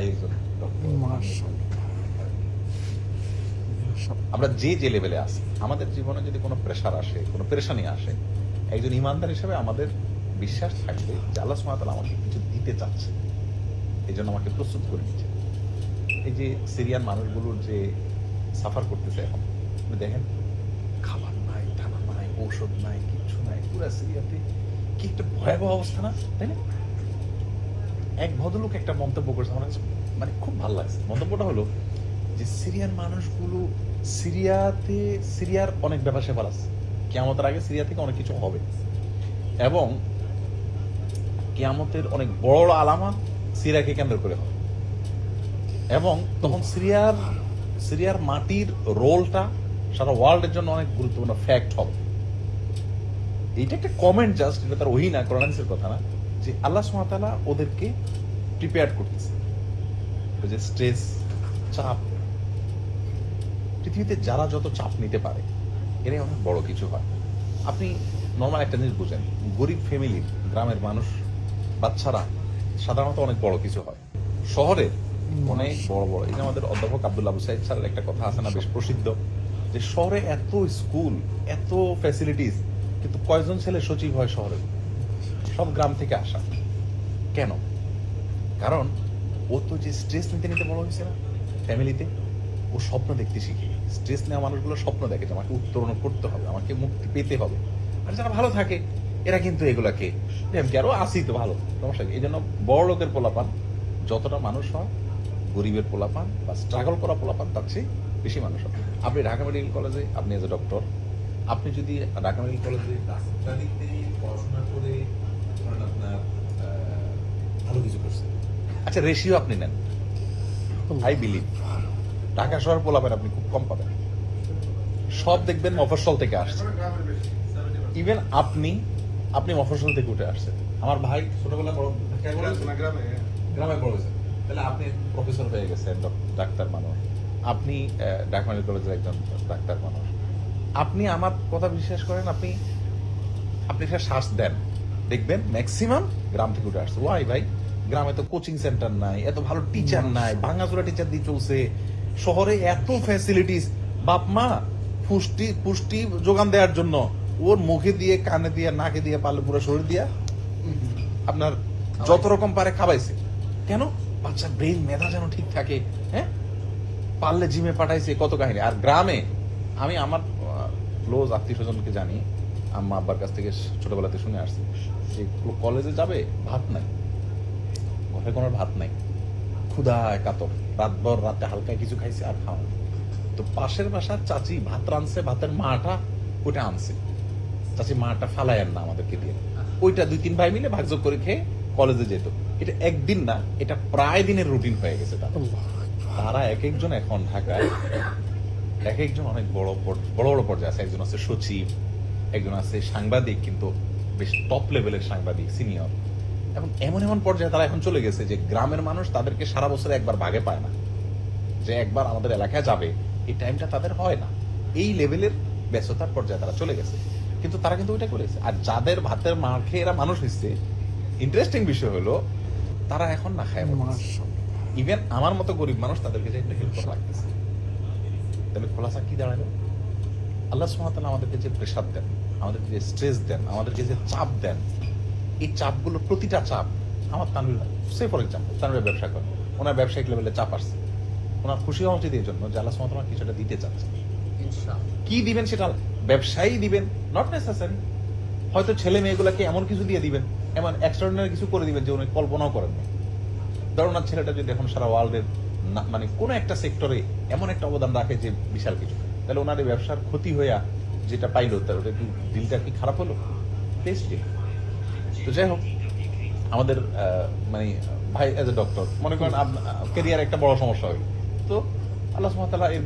ভাই একজন ডক্টর। আমরা যে লেভেলে আছি, আমাদের জীবনে যদি কোনো প্রেশার আসে, কোনো পেরেশানি আসে, একজন ইমানদার হিসেবে আমাদের বিশ্বাস থাকবে যে আল্লাহ সুবহানাহু ওয়া তাআলা আমাকে কিছু দিতে চাচ্ছে, এই জন্য আমাকে প্রস্তুত করে নিচ্ছে। এই যে সিরিয়ান মানুষগুলোর যে সাফার করতেছে এখন, আপনি দেখেন খাবার নাই, টানা নাই, ঔষধ নাই, কিচ্ছু নাই, পুরো সিরিয়াতে কি একটা ভয়াবহ অবস্থা না, তাই না? এক ভদ্রলোক একটা মন্তব্য করেছে, আমার কাছে মানে খুব ভালো লাগছে। মন্তব্যটা হলো যে সিরিয়ার মানুষগুলো সিরিয়ার অনেক ব্যাপার স্যাপার আছে, কিয়ামতের আগে সিরিয়া থেকে অনেক কিছু হবে এবং কিয়ামতের অনেক বড় বড় আলামত সিরিয়াকে কেন্দ্র করে হবে এবং তখন সিরিয়ার মাটির রোলটা সারা ওয়ার্ল্ডের জন্য অনেক গুরুত্বপূর্ণ ফ্যাক্ট হবে। এইটা একটা কমেন্ট জাস্ট, এটা তার ওহি না, কোরআন হাদিসের কথা না, যে আল্লাহ সুবহানাহু ওয়া তাআলা ওদেরকে প্রিপেয়ার করতেছে। যে স্ট্রেস, চাপ, পৃথিবীতে যারা যত চাপ নিতে পারে এরাই অনেক বড় কিছু হয়। আপনি নর্মাল একটা জিনিস বুঝেন, গরিব ফ্যামিলির গ্রামের মানুষ বাচ্চারা সাধারণত অনেক বড় কিছু হয়, শহরের অনেক বড় বড়। এই যে আমাদের অধ্যাপক আব্দুল্লাহ আবু সাইদ স্যারের একটা কথা আছে না, বেশ প্রসিদ্ধ, যে শহরে এত স্কুল, এত ফ্যাসিলিটিস, কিন্তু কয়জন ছেলে সচিব হয় শহরে? সব গ্রাম থেকে আসা। কেন? কারণ ও তো যে স্ট্রেস নিতে নিতে বড় হয়েছে না ফ্যামিলিতে, ও স্বপ্ন দেখতে শিখে। স্ট্রেস নেওয়া মানুষগুলো স্বপ্ন দেখে যে আমাকে উত্তরণ করতে হবে, আমাকে মুক্তি পেতে হবে। আর যারা ভালো থাকে এরা কিন্তু এগুলাকে আরো আসি তো ভালো, সমস্যা কি? এই জন্য বড় লোকের পোলাপান যতটা মানুষ হয়, গরিবের পোলাপান বা স্ট্রাগল করা পোলাপান তার চেয়ে বেশি মানুষ হয়। আপনি ঢাকা মেডিকেল কলেজে, আপনি এজ এ ডক্টর, আপনি যদি ঢাকা মেডিকেল কলেজে ডাক্তারিতে পড়াশোনা করে ধরেন আপনার ভালো কিছু করছেন, আচ্ছা রেশিও আপনি নেন, আই বিলিভ ঢাকা শহর পোলাবেন আপনি খুব কম পাবেন। সব দেখবেন মফস্বল থেকে আসছে। ইভেন আপনি মফস্বল থেকে উঠে আসছেন। আমার ভাই ছোটবেলা গ্রামে বড় হয়েছে, তাহলে আপনি প্রফেসর হয়ে গেছেন, ডাক্তার মানুষ, আপনি ঢাকা মেডিকেল কলেজের একজন ডাক্তার মানুষ। আপনি আমার কথা বিশ্বাস করেন, আপনি একটা শ্বাস দেন, দেখবেন ম্যাক্সিমাম গ্রাম থেকে উঠে আসছে। ওয়াই ভাই? গ্রামে তো কোচিং সেন্টার নাই, এত ভালো টিচার নাই, ভাঙাচোরা টিচার দিয়ে চলছে। শহরে এত ফ্যাসিলিটিস, বাপ মা পুষ্টি যোগান দেওয়ার জন্য ওর মুখে দিয়ে, কানে দিয়ে, নাকে দিয়ে, পারলে পুরো শরীর দিয়া আপনার যত রকম পারে খাওয়াইছে। কেন? বাচ্চার ব্রেন, মেধা যেন ঠিক থাকে। হ্যাঁ, পারলে জিমে পাঠাইছে, কত কাহিনী। আর গ্রামে আমি আমার ক্লোজ আত্মীয় স্বজনকে জানি, আম্মা আব্বার কাছ থেকে ছোটবেলাতে শুনে আসছি যে কলেজে যাবে, ভাত নাই, ঘরে কোনো ভাত নাই, ক্ষুধায় কাতর, রাতভর রাতে হালকা কিছু খাইছে আর খাওয়া। তো পাশের বাসার চাচি ভাত রাঁধছে, ভাতের মাটা ওটা আনছে, চাচি মাটা ফালাইয়ের না আমাদেরকে দিয়ে, ওইটা 2-3 ভাই মিলে ভাগযোগ করে খেয়ে কলেজে যেত। এটা একদিন না, এটা প্রায় দিনের রুটিন হয়ে গেছে তারা এক একজন এখন ঢাকায় এক একজন অনেক বড় বড় পর্যায়ে আছে। একজন আছে সচিব, একজন আছে সাংবাদিক, কিন্তু বেশ টপ লেভেলের সাংবাদিক, সিনিয়র। এবং এমন পর্যায়ে তারা এখন চলে গেছে যে গ্রামের মানুষ তাদেরকে সারা বছরে একবার ভাগে পায় না, যে একবার আমাদের এলাকায় যাবে, এই টাইমটা তাদের হয় না। এই লেভেলের ব্যস্ততার পর্যায়ে তারা চলে গেছে, কিন্তু তারা কিন্তু ওইটা করেছে। আর যাদের ভাতের মা খেয়ে এরা মানুষ হয়েছে, ইন্টারেস্টিং বিষয় হলো তারা এখন না খায়। ইভেন আমার মতো গরিব মানুষ তাদেরকে যে একটা হেল্প করা লাগতেছে। তাহলে খোলাসা কি দাঁড়ালো? আল্লাহ সুবহানাহু ওয়া তাআলা আমাদেরকে যে প্রেসার দেন, আমাদেরকে যে স্ট্রেস দেন, আমাদেরকে যে চাপ দেন, এই চাপগুলো প্রতিটা চাপ আমার তানভীর, সে ফর এক্সাম্পল তানভীর ব্যবসা করে, ওনার ব্যবসায়িক লেভেলে চাপ আসছে, ওনার খুশি হওয়া উচিত এই জন্য যে আল্লাহ সুবহানাহু ওয়া তাআলা কিছুটা দিতে চাচ্ছে। কি দিবেন সেটা ব্যবসায়ী দিবেন, নট নেসেসারি। হয়তো ছেলে মেয়েগুলোকে এমন কিছু দিয়ে দিবেন, এমন এক্সট্রাঅর্ডিনারি কিছু করে দিবেন যে উনি কল্পনাও করেন না। ধরুন না, ছেলেটা যদি এখন সারা ওয়ার্ল্ডের মানে কোনো একটা সেক্টরে এমন একটা অবদান রাখে যে বিশাল কিছু, তাহলে ওনার এই ব্যবসার ক্ষতি হইয়া যেটা পাইলো, তার ওটা কি দিলটা কি খারাপ হলো? টেস্টি। তো যাই হোক, আমাদের মানে ভাই এজ এ ডক্টর মনে করেন ক্যারিয়ার একটা বড় সমস্যা হইল, তো আল্লাহ সুবহানাহু ওয়া তাআলা এর